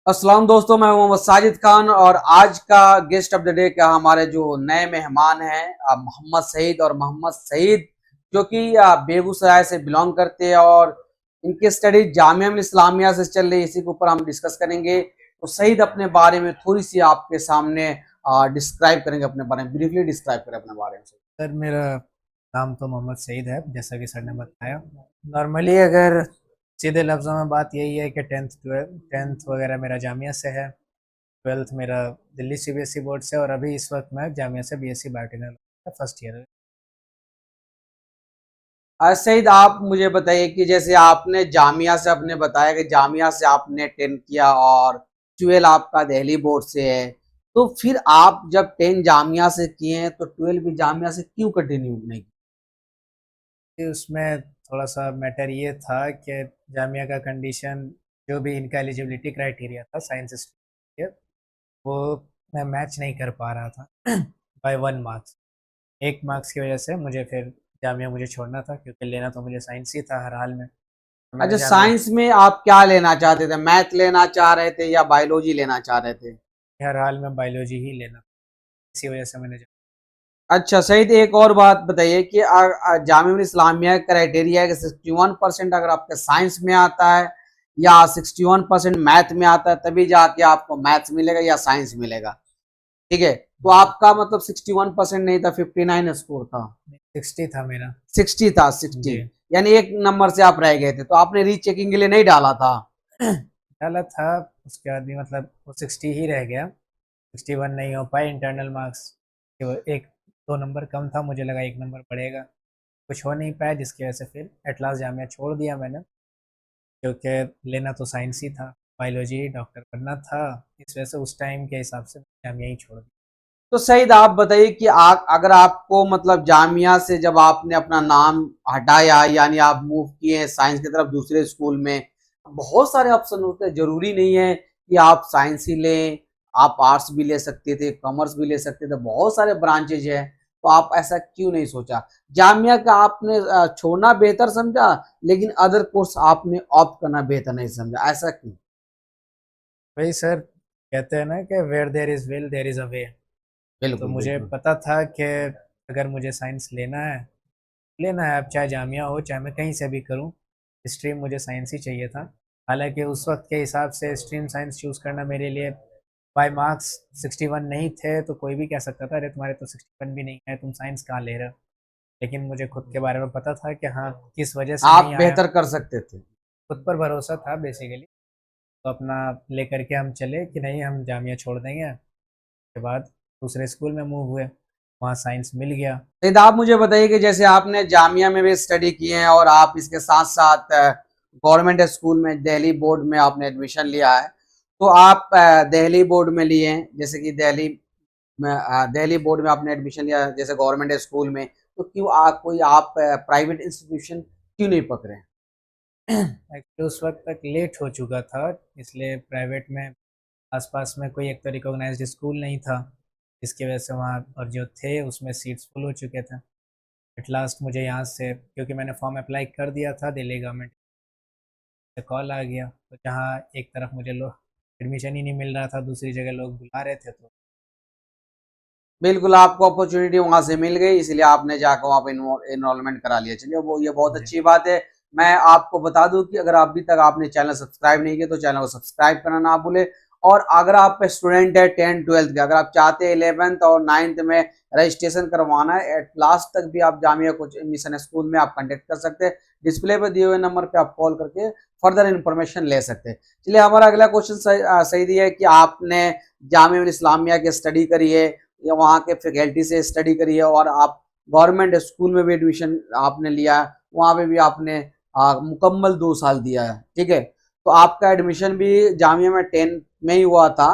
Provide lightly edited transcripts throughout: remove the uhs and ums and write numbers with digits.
अस्सलाम दोस्तों, मैं मोहम्मद साजिद खान और आज का गेस्ट ऑफ द डे का हमारे जो नए मेहमान हैं मोहम्मद सईद और मोहम्मद सईद जो कि बेगूसराय से बिलोंग करते हैं और इनकी स्टडी जामिया मिल इस्लामिया से चल रही है। इसी के ऊपर हम डिस्कस करेंगे। तो सईद अपने बारे में थोड़ी सी आपके सामने डिस्क्राइब करेंगे, अपने बारे में ब्रीफली डिस्क्राइब करें अपने बारे में। सर मेरा नाम तो मोहम्मद सईद है, जैसा कि सर ने बताया। नॉर्मली अगर सीधे लफ्ज़ों में बात यही है कि टेंथ वगैरह मेरा जामिया से है। ट्वेल्थ मेरा दिल्ली सीबीएसई बोर्ड से, और अभी इस वक्त मैं जामिया से बीएससी बायोटेक्नोलॉजी का फर्स्ट ईयर है। सईद, आप मुझे बताइए कि जैसे आपने जामिया से आपने बताया कि जामिया से आपने 10 किया और 12 आपका दिल्ली बोर्ड से है, तो फिर आप जब 10 जामिया से किए हैं तो 12 भी जामिया से क्यों कंटिन्यू नहीं किया? उसमें थोड़ा सा मैटर ये था कि जामिया का कंडीशन, जो भी इनका एलिजिबिलिटी क्राइटेरिया था साइंस स्ट्रीम के, वो मैं मैच नहीं कर पा रहा था बाय 1 मार्क्स। 1 मार्क्स की वजह से मुझे फिर जामिया मुझे छोड़ना था, क्योंकि लेना तो मुझे साइंस ही था हर हाल में। तो मैंने अच्छा, जामिया साइंस में आप क्या लेना चाहते थे? मैथ लेना चाह रहे थे या बायोलॉजी लेना चाह रहे थे? हर हाल में बायोलॉजी ही लेना, इसी वजह से मैंने अच्छा सईद, एक और बात बताइए कि जामिया इस्लामिया क्राइटेरिया है कि 61% अगर आपके साइंस में आता है या 61% मैथ में आता है तभी जाके आपको मैथ्स मिलेगा या साइंस मिलेगा। ठीक है, तो आपका मतलब 61% नहीं था, 59 स्कोर था। 60 था मेरा। 60 था, 60। जी। यानी एक नंबर से आप रह गए थे, तो आपने रीचेकिंग के लिए नहीं डाला था। डाला था, उसके बाद भी मतलब वो 60 ही रह गया। 61 नहीं हो पाए इंटरनल मार्क्स, वो एक दो नंबर कम था, मुझे लगा 1 नंबर बढ़ेगा। कुछ हो नहीं पाया, जिसकी वजह से फिर एट लास्ट जामिया छोड़ दिया मैंने, क्योंकि लेना तो साइंस ही था, बायोलॉजी डॉक्टर बनना था। इस वजह से उस टाइम के हिसाब से जामिया ही छोड़ दिया। तो सईद, आप बताइए कि अगर आपको मतलब जामिया से जब आपने अपना नाम हटाया, यानी आप मूव किए साइंस की तरफ दूसरे स्कूल में, बहुत सारे ऑप्शन होते हैं, जरूरी नहीं है कि आप साइंस ही लें, आप आर्ट्स भी ले सकते थे, कॉमर्स भी ले सकते थे, बहुत सारे ब्रांचेज हैं। तो आप ऐसा क्यों नहीं सोचा? जामिया का आपने छोड़ना बेहतर समझा, लेकिन अदर कोर्स आपने ऑप्ट करना बेहतर नहीं समझा, ऐसा क्यों? वही सर, कहते हैं ना कि where there is will there is a way. तो बिल्कुल मुझे बिल्कुल। पता था कि अगर मुझे साइंस लेना है, अब चाहे जामिया हो चाहे मैं कहीं से भी करूं, स्ट्रीम मुझे साइंस ही चाहिए था। हालांकि उस वक्त के हिसाब से स्ट्रीम साइंस चूज़ करना मेरे लिए, बाय मार्क्स 61 नहीं थे तो कोई भी कह सकता था अरे तुम्हारे तो 61 भी नहीं है, तुम साइंस कहाँ ले रहे हो। लेकिन मुझे खुद के बारे में पता था कि हाँ, किस वजह से आप नहीं आया। बेहतर कर सकते थे। खुद पर भरोसा था बेसिकली। तो अपना लेकर के हम चले कि नहीं, हम जामिया छोड़ देंगे। के बाद दूसरे स्कूल में मूव हुए, वहाँ साइंस मिल गया। सईद, आप मुझे बताइए कि जैसे आपने जामिया में भी स्टडी किए हैं और आप इसके साथ साथ गवर्नमेंट स्कूल में दिल्ली बोर्ड में आपने एडमिशन लिया है, तो आप दिल्ली बोर्ड में लिए हैं, जैसे कि दिल्ली में दिल्ली बोर्ड में आपने एडमिशन लिया जैसे गवर्नमेंट स्कूल में, तो क्यों कोई आप प्राइवेट इंस्टीट्यूशन क्यों नहीं पकड़े? एक्चुअली उस वक्त तक लेट हो चुका था, इसलिए प्राइवेट में आसपास में कोई एक तो रिकॉग्नाइज्ड स्कूल नहीं था, जिसकी वजह से वहाँ और जो थे उसमें सीट्स फुल हो चुके थे। एट लास्ट मुझे यहाँ से, क्योंकि मैंने फॉर्म अप्लाई कर दिया था, दिल्ली गवर्नमेंट से कॉल आ गया, तो जहाँ एक तरफ मुझे लोग एडमिशन ही नहीं मिल रहा था, दूसरी जगह लोग बुला रहे थे, तो बिल्कुल, आपको अपॉर्चुनिटी वहां से मिल गई, इसलिए आपने जाकर वहां पे इनरोलमेंट करा लिया। चलिए, वो ये बहुत जी। अच्छी बात है। मैं आपको बता दूं कि अगर अभी तक आपने चैनल सब्सक्राइब नहीं किया तो चैनल को सब्सक्राइब करना ना भूले। और अगर आप स्टूडेंट है 10 12 के, अगर आप चाहते हैं 11th और 9th में रजिस्ट्रेशन करवाना है, एट लास्ट तक भी आप जामिया कोच मिशन स्कूल में आप कांटेक्ट कर सकते हैं। डिस्प्ले पर दिए हुए नंबर पे आप कॉल करके फर्दर इन्फॉर्मेशन ले सकते हैं। चलिए, हमारा अगला क्वेश्चन सही है कि आपने जामिया इस्लामिया की स्टडी करी है या वहाँ के फैकल्टी से स्टडी करी है और आप गवर्नमेंट स्कूल में भी एडमिशन आपने लिया है, वहाँ पे भी आपने मुकम्मल 2 साल दिया है। ठीक है, तो आपका एडमिशन भी जामिया में 10 में ही हुआ था।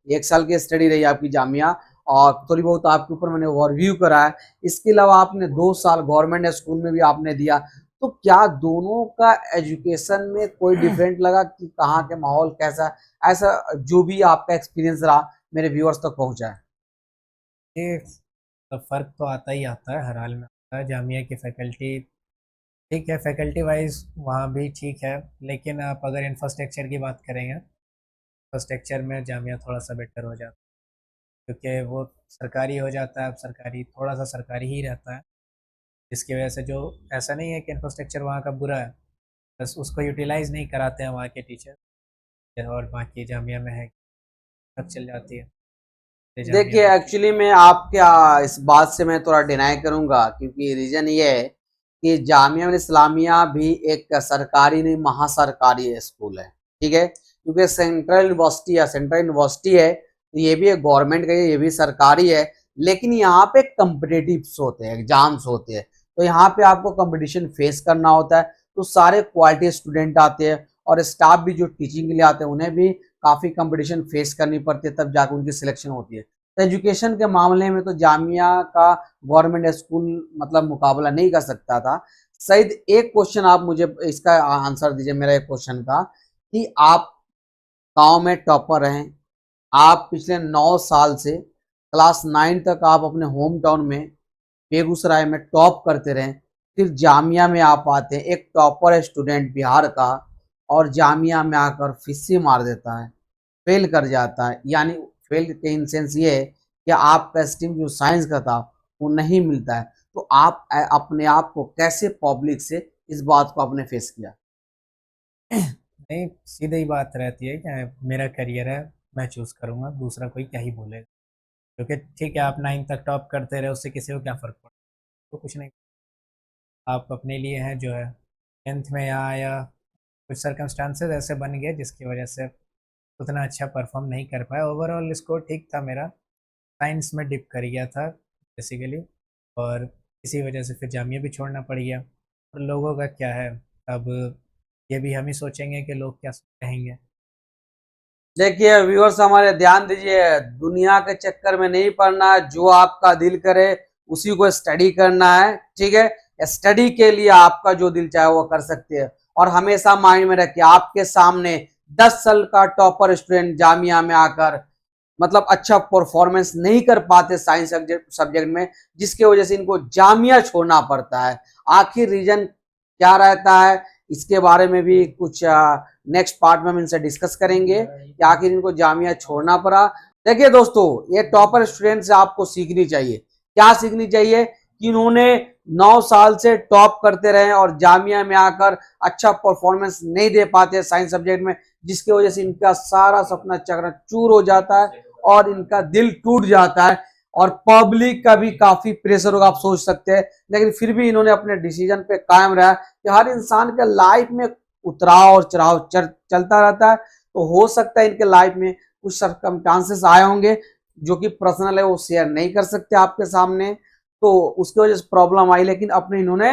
1 साल की स्टडी रही आपकी जामिया, और थोड़ी बहुत आपके ऊपर मैंने ओवरव्यू करा है। इसके अलावा आपने 2 साल गवर्नमेंट स्कूल में भी आपने दिया। तो क्या दोनों का एजुकेशन में कोई डिफरेंट लगा कि कहाँ के माहौल कैसा, ऐसा जो भी आपका एक्सपीरियंस रहा मेरे व्यूअर्स तक पहुंचा है? ये तो फ़र्क तो आता ही आता है, हर हाल में आता है। जामिया की फ़ैकल्टी ठीक है, फैकल्टी वाइज वहाँ भी ठीक है, लेकिन आप अगर इंफ्रास्ट्रक्चर की बात करेंगे इंफ्रास्ट्रक्चर में जामिया थोड़ा सा बेटर हो जाता है, क्योंकि वो सरकारी हो जाता है, अब सरकारी थोड़ा सा सरकारी ही रहता है, जिसकी वजह से जो ऐसा नहीं है कि इंफ्रास्ट्रक्चर वहाँ का बुरा है, बस उसको यूटिलाइज़ नहीं कराते हैं वहाँ के टीचर, और बाकी जामिया में है सब चल जाती है। जामिया देखिए में एक्चुअली मैं आपके इस बात से मैं थोड़ा डिनाई करूंगा, क्योंकि रीजन ये है कि जामिया मिल्लिया इस्लामिया भी एक सरकारी नहीं महासरकारी स्कूल है। ठीक है, क्योंकि सेंट्रल यूनिवर्सिटी है, तो ये भी एक गवर्नमेंट का है, ये भी सरकारी है, लेकिन यहाँ पे कम्पिटिटिव्स होते हैं, एग्जाम्स होते हैं, तो यहाँ पे आपको कंपटीशन फेस करना होता है, तो सारे क्वालिटी स्टूडेंट आते हैं और स्टाफ भी जो टीचिंग के लिए आते हैं उन्हें भी काफी कंपटीशन फेस करनी पड़ती है, तब जाकर उनकी सिलेक्शन होती है। तो एजुकेशन के मामले में तो जामिया का गवर्नमेंट स्कूल मतलब मुकाबला नहीं कर सकता था। सईद, एक क्वेश्चन आप मुझे इसका आंसर दीजिए मेरा एक क्वेश्चन का, कि आप गांव में टॉपर हैं, आप पिछले 9 साल से क्लास 9 तक आप अपने होम टाउन में बेगूसराय में टॉप करते रहे, फिर जामिया में आप आते हैं, एक टॉपर स्टूडेंट बिहार का, और जामिया में आकर फिस्सी मार देता है, फेल कर जाता है, यानी फेल के इन सेंस ये है कि आपका स्ट्रीम जो साइंस का था वो नहीं मिलता है, तो आप अपने आप को कैसे पब्लिक से इस बात को आपने फेस किया? नहीं, सीधी ही बात रहती है कि मेरा करियर है, मैं चूज़ करूँगा, दूसरा कोई क्या ही बोलेगा। क्योंकि ठीक है, आप 9 तक टॉप करते रहे, उससे किसी को क्या फ़र्क पड़ा? तो कुछ नहीं, आप अपने लिए हैं जो है। 10th में यहाँ आया, कुछ सर्कमस्टांसेस ऐसे बन गए जिसकी वजह से उतना अच्छा परफॉर्म नहीं कर पाया। ओवरऑल स्कोर ठीक था मेरा, साइंस में डिप कर गया था बेसिकली, और इसी वजह से फिर जामिया भी छोड़ना पड़ गया। और लोगों का क्या है, अब ये भी हम ही सोचेंगे कि लोग क्या कहेंगे। देखिए व्यूअर्स हमारे ध्यान दीजिए, दुनिया के चक्कर में नहीं पड़ना, जो आपका दिल करे उसी को स्टडी करना है। ठीक है, स्टडी के लिए आपका जो दिल चाहे वो कर सकते हैं, और हमेशा माइंड में रखिए आपके सामने 10 साल का टॉपर स्टूडेंट जामिया में आकर मतलब अच्छा परफॉर्मेंस नहीं कर पाते साइंस सब्जेक्ट में, जिसकी वजह से इनको जामिया छोड़ना पड़ता है। आखिर रीजन क्या रहता है, इसके बारे में भी कुछ नेक्स्ट पार्ट में हम इनसे डिस्कस करेंगे कि आखिर इनको जामिया छोड़ना पड़ा। देखिए दोस्तों, ये टॉपर स्टूडेंट से आपको सीखनी चाहिए, क्या सीखनी चाहिए, कि इन्होंने 9 साल से टॉप करते रहे और जामिया में आकर अच्छा परफॉर्मेंस नहीं दे पाते साइंस सब्जेक्ट में, जिसकी वजह से इनका सारा सपना चकनाचूर हो जाता है और इनका दिल टूट जाता है, और पब्लिक का भी काफी प्रेशर होगा, आप सोच सकते हैं। लेकिन फिर भी इन्होंने अपने डिसीजन पे कायम रहा कि हर इंसान के लाइफ में उतराव और चढ़ाव चलता रहता है, तो हो सकता है इनके लाइफ में कुछ सर्कमस्टांसेस आए होंगे जो कि पर्सनल है, वो शेयर नहीं कर सकते आपके सामने, तो उसकी वजह से प्रॉब्लम आई, लेकिन अपने इन्होंने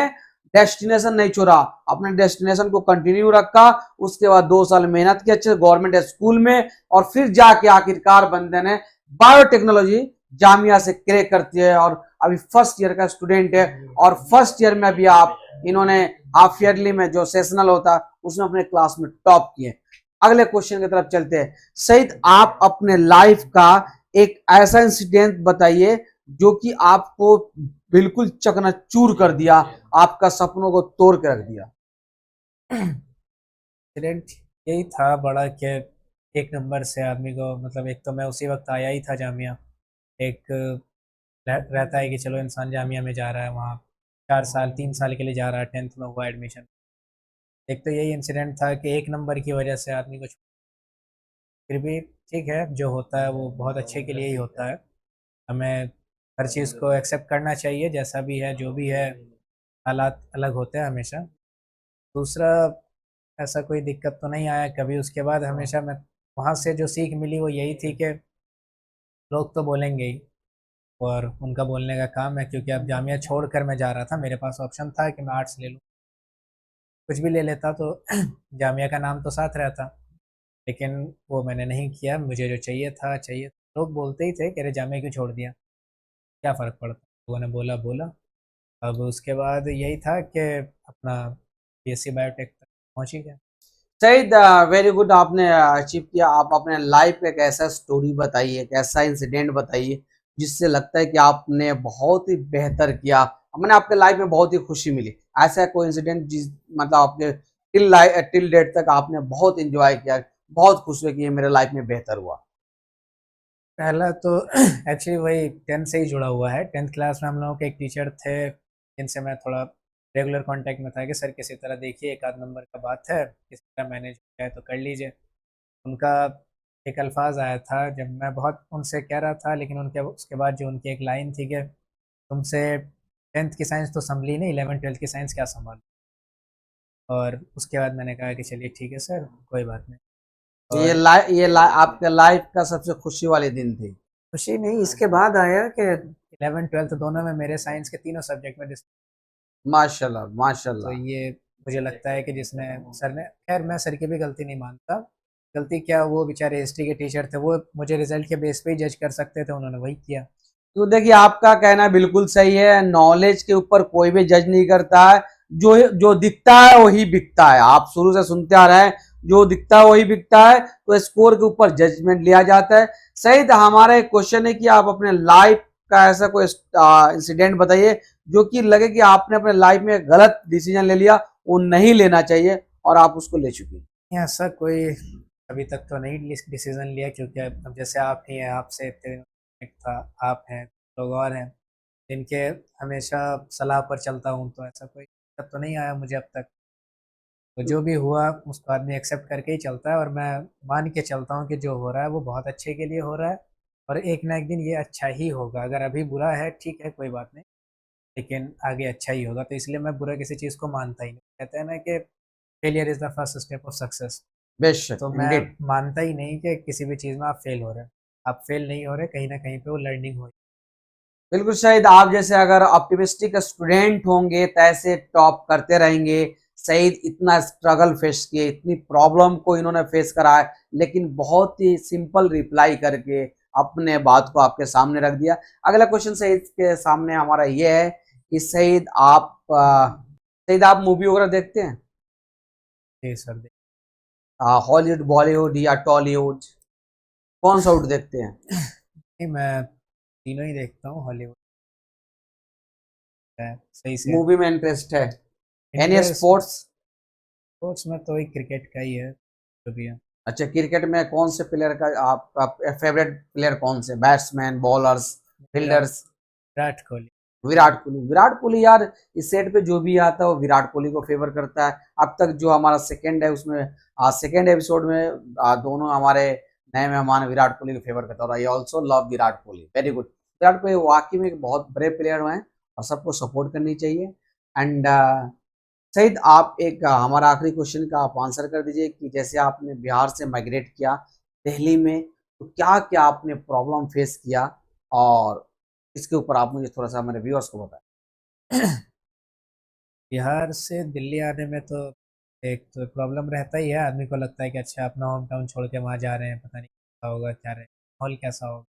डेस्टिनेशन नहीं छोड़ा, अपने डेस्टिनेशन को कंटिन्यू रखा। उसके बाद 2 साल मेहनत की अच्छे गवर्नमेंट स्कूल में, और फिर जाके आखिरकार बंदे ने बायोटेक्नोलॉजी जामिया से क्रैक करती है, और अभी फर्स्ट ईयर का स्टूडेंट है, और फर्स्ट ईयर में भी आप इन्होंने हाफ ईयरली में जो सेशनल होता उसमें अपने क्लास में टॉप किए। अगले क्वेश्चन की तरफ चलते हैं। सईद, आप अपने लाइफ का एक ऐसा इंसिडेंट बताइए जो कि आपको बिल्कुल चकनाचूर कर दिया, आपका सपनों को तोड़ के रख दिया। एक्सीडेंट यही था बड़ा कि एक नंबर से आदमी को, मतलब एक तो मैं उसी वक्त आया ही था जामिया, एक रहता है कि चलो इंसान जामिया में जा रहा है, वहाँ 4 साल 3 साल के लिए जा रहा है, 10th में हुआ एडमिशन। एक तो यही इंसिडेंट था कि एक नंबर की वजह से आदमी को फिर भी ठीक है, जो होता है वो बहुत अच्छे के लिए ही होता है। हमें हर चीज़ को एक्सेप्ट करना चाहिए, जैसा भी है जो भी है, हालात अलग होते हैं हमेशा। दूसरा, ऐसा कोई दिक्कत तो नहीं आया कभी उसके बाद। हमेशा मैं वहाँ से जो सीख मिली वो यही थी कि लोग तो बोलेंगे ही, और उनका बोलने का काम है, क्योंकि अब जामिया छोड़ कर मैं जा रहा था, मेरे पास ऑप्शन था कि मैं आर्ट्स ले लूँ, कुछ भी ले लेता तो जामिया का नाम तो साथ रहता, लेकिन वो मैंने नहीं किया। मुझे जो चाहिए था चाहिए, लोग बोलते ही थे कि अरे जामिया क्यों छोड़ दिया, क्या फ़र्क पड़ता, लोगों ने बोला बोला। अब उसके बाद यही था कि अपना बीएससी बायोटेक तक पहुँच ही गया। सईद, वेरी गुड, आपने अचीव किया। आप अपने लाइफ का एक ऐसा स्टोरी बताइए, एक ऐसा इंसिडेंट बताइए जिससे लगता है कि आपने बहुत ही बेहतर किया, मैंने आपके लाइफ में बहुत ही खुशी मिली। ऐसा कोई इंसिडेंट जिस मतलब आपके टिल डेट तक आपने बहुत इंजॉय किया, बहुत खुश हुए कि ये मेरे लाइफ में बेहतर हुआ? पहला तो एक्चुअली वही 10th से ही जुड़ा हुआ है। 10th क्लास में हम लोगों के एक टीचर थे जिनसे मैं थोड़ा रेगुलर कांटेक्ट में था कि सर किसी तरह देखिए एक आध नंबर का बात है, किसी तरह मैनेज हो जाए तो कर लीजिए। उनका एक अल्फाज आया था जब मैं बहुत उनसे कह रहा था, लेकिन उनके उसके बाद जो उनकी एक लाइन थी कि तुमसे 10th की साइंस तो संभली नहीं, 11th 12th की साइंस क्या संभाल। और उसके बाद मैंने कहा कि चलिए ठीक है सर, कोई बात नहीं। और आपके लाइफ का सबसे खुशी वाले दिन थे? खुशी नहीं, इसके बाद आया कि 11th 12th दोनों में मेरे साइंस के तीनों सब्जेक्ट में माशाल्लाह, तो माशाल्लाह। ये मुझे लगता है कि जिसने सर ने, खैर मैं सर की भी गलती नहीं मानता। गलती क्या, वो बेचारे हिस्ट्री के टीचर थे, वो मुझे रिजल्ट के बेस पे ही जज कर सकते थे, उन्होंने वही किया। तो देखिए, आपका कहना बिल्कुल सही है, नॉलेज के ऊपर कोई भी जज नहीं करता है। जो जो दिखता है वही बिकता है, आप शुरू से सुनते आ रहे हैं, जो दिखता है वही बिकता है। तो स्कोर के ऊपर जजमेंट लिया जाता है। सही, तो हमारा एक क्वेश्चन है कि आप अपने लाइफ का ऐसा कोई इंसिडेंट बताइए जो कि लगे कि आपने अपने लाइफ में गलत डिसीजन ले लिया, वो नहीं लेना चाहिए और आप उसको ले चुके हैं। ऐसा कोई अभी तक तो नहीं डिसीजन लिया, क्योंकि अब जैसे आप ही हैं, आपसे इतने connect था, आप हैं, लोग और हैं जिनके हमेशा सलाह पर चलता हूँ, तो ऐसा कोई दिक्कत तो नहीं आया मुझे अब तक। तो जो भी हुआ उसको आदमी एक्सेप्ट करके ही चलता है, और मैं मान के चलता हूँ कि जो हो रहा है वो बहुत अच्छे के लिए हो रहा है, और एक ना एक दिन ये अच्छा ही होगा। अगर अभी बुरा है ठीक है, कोई बात नहीं, लेकिन आगे अच्छा ही होगा। तो इसलिए मैं बुरा किसी चीज़ को मानता ही नहीं। कहते हैं ना कि failure is the first step of success. बेशक, तो मैं इंडेड। मानता ही नहीं कि किसी भी चीज़ में आप फेल हो रहे हैं। आप फेल नहीं हो रहे, कहीं ना कहीं पे वो लर्निंग हो। बिल्कुल शायद आप जैसे अगर ऑप्टिमिस्टिक स्टूडेंट होंगे तो ऐसे टॉप करते रहेंगे। सईद इतना स्ट्रगल फेस किए, इतनी प्रॉब्लम को इन्होंने फेस करा है, लेकिन बहुत ही सिंपल रिप्लाई करके अपने बात को आपके सामने रख दिया। अगला क्वेश्चन सईद के सामने हमारा ये है कि सईद आप मूवी वगैरह देखते हैं? जी सर। हॉलीवुड, बॉलीवुड या टॉलीवुड, कौन सा आउट देखते हैं? नहीं, मैं तीनों ही देखता हूँ। हॉलीवुड है सही से। मूवी में इंटरेस्ट है? Any interest sports? स्पोर्ट्स में तो वही क्रिकेट का ही है जो भी है। अच्छा, क्रिकेट में कौन से प्लेयर का आपका फेवरेट प्लेयर कौन से, batsman, bowlers, Virat fielders? Virat Kohli. Virat Kohli. Virat Kohli यार, इस सेट पे जो भी आता है वो विराट कोहली को फेवर करता है। अब तक जो हमारा सेकंड है उसमें, सेकंड एपिसोड में दोनों हमारे नए मेहमान विराट कोहली को फेवर करता है। और I also love Virat Kohli, very good. Virat Kohli वाकई में एक बहुत बड़े प्लेयर हुए हैं और सबको सपोर्ट करनी चाहिए। एंड सईद, आप एक हमारा आखिरी क्वेश्चन का आप आंसर कर दीजिए कि जैसे आपने बिहार से माइग्रेट किया दिल्ली में, तो क्या क्या आपने प्रॉब्लम फेस किया, और इसके ऊपर आप मुझे थोड़ा सा हमारे व्यूअर्स को बताएं। बिहार से दिल्ली आने में तो एक तो प्रॉब्लम रहता ही है, आदमी को लगता है कि अच्छा अपना होम टाउन छोड़ के वहाँ जा रहे हैं, पता नहीं क्या होगा, क्या रहे माहौल कैसा होगा।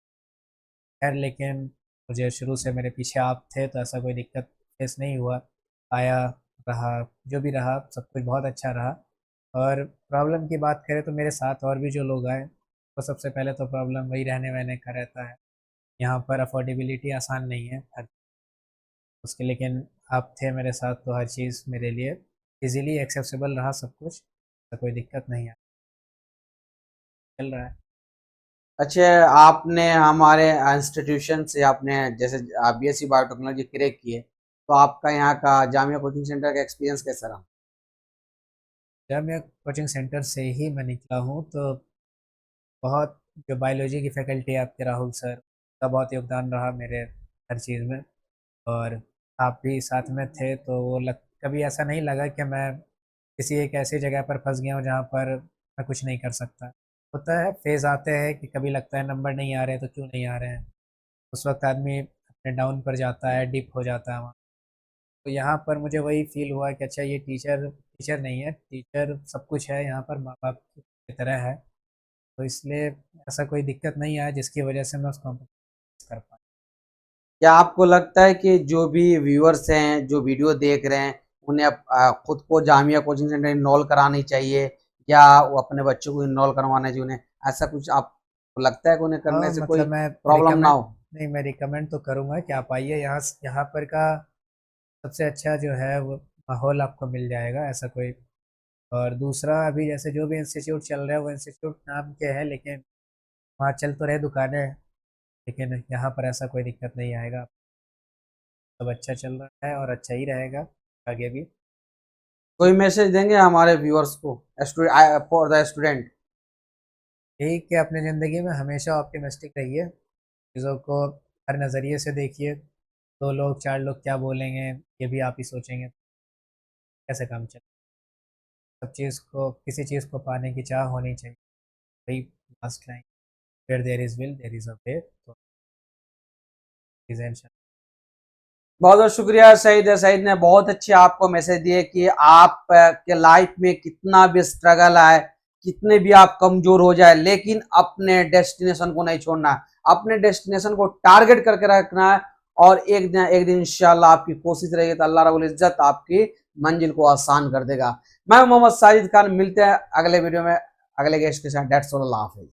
खैर, लेकिन मुझे शुरू से मेरे पीछे आप थे तो ऐसा कोई दिक्कत फेस नहीं हुआ। आया, रहा, जो भी रहा सब कुछ बहुत अच्छा रहा। और प्रॉब्लम की बात करें तो मेरे साथ और भी जो लोग आए, तो सबसे पहले तो प्रॉब्लम वही रहने वहने का रहता है। यहाँ पर अफोर्डेबिलिटी आसान नहीं है हर उसके, लेकिन आप थे मेरे साथ तो हर चीज़ मेरे लिए इजीली एक्सेसिबल रहा, सब कुछ, तो कोई दिक्कत नहीं है, चल रहा है। अच्छा, आपने हमारे इंस्टीट्यूशन से आपने जैसे बीएससी बायोटेक्नोलॉजी क्रैक किए, तो आपका यहाँ का जामिया कोचिंग सेंटर का एक्सपीरियंस कैसा रहा? जब मैं कोचिंग सेंटर से ही मैं निकला हूँ तो बहुत, जो बायोलॉजी की फैकल्टी है आपके राहुल सर, का बहुत योगदान रहा मेरे हर चीज़ में। और आप भी साथ में थे तो वो कभी ऐसा नहीं लगा कि मैं किसी एक ऐसी जगह पर फंस गया हूँ जहाँ पर मैं कुछ नहीं कर सकता। होता है, फेज़ आते हैं कि कभी लगता है नंबर नहीं आ रहे तो क्यों नहीं आ रहे हैं, उस वक्त आदमी अपने डाउन पर जाता है, डिप हो जाता है वहाँ। तो यहाँ पर मुझे वही फील हुआ कि अच्छा ये टीचर टीचर नहीं है, टीचर सब कुछ है यहाँ पर, माँ बाप की तरह है। तो इसलिए ऐसा कोई दिक्कत नहीं आया जिसकी वजह से मैं उस कॉम्पिटिशन कर पाया। क्या आपको लगता है कि जो भी व्यूअर्स हैं, जो वीडियो देख रहे हैं, उन्हें खुद को जामिया कोचिंग सेंटर इनरोल करानी चाहिए, या वो अपने बच्चों को इनरोल करवाना चाहिए उन्हें? ऐसा कुछ आपको लगता है कि उन्हें करने हाँ से कोई मतलब मैं प्रॉब्लम ना रिकमेंड, हो? नहीं मैं रिकमेंड तो करूँगा कि आप आइए यहाँ। यहाँ पर का सबसे अच्छा जो है वो माहौल आपको मिल जाएगा, ऐसा कोई और दूसरा अभी जैसे जो भी इंस्टीट्यूट चल रहा है वो इंस्टीट्यूट नाम के हैं, लेकिन वहाँ चल तो रहे दुकानें, लेकिन यहाँ पर ऐसा कोई दिक्कत नहीं आएगा। सब अच्छा चल रहा है और अच्छा ही रहेगा आगे भी। कोई मैसेज देंगे हमारे व्यूअर्स को फॉर द स्टूडेंट? यही कि अपनी ज़िंदगी में हमेशा ऑप्टिमिस्टिक रहिए, चीज़ों को हर नज़रिए से देखिए। दो लोग चार लोग क्या बोलेंगे ये भी आप ही सोचेंगे, कैसे काम चले। सब चीज़ को, किसी चीज़ को पाने की चाह होनी चाहिए, वही last line, where there is will there is a way. तो इंशाल्लाह। बहुत बहुत शुक्रिया सईद। सईद ने बहुत अच्छे आपको मैसेज दिए कि आप के लाइफ में कितना भी स्ट्रगल आए, कितने भी आप कमजोर हो जाए, लेकिन अपने डेस्टिनेशन को नहीं छोड़ना है, अपने डेस्टिनेशन को टारगेट करके रखना है। और एक दिन इंशाल्लाह आपकी कोशिश रहेगी तो अल्लाह रब्बुल इज्जत आपकी मंजिल को आसान कर देगा। मैं मोहम्मद साजिद खान, मिलते हैं अगले वीडियो में अगले गेस्ट के साथ। That's all, Allah Hafiz.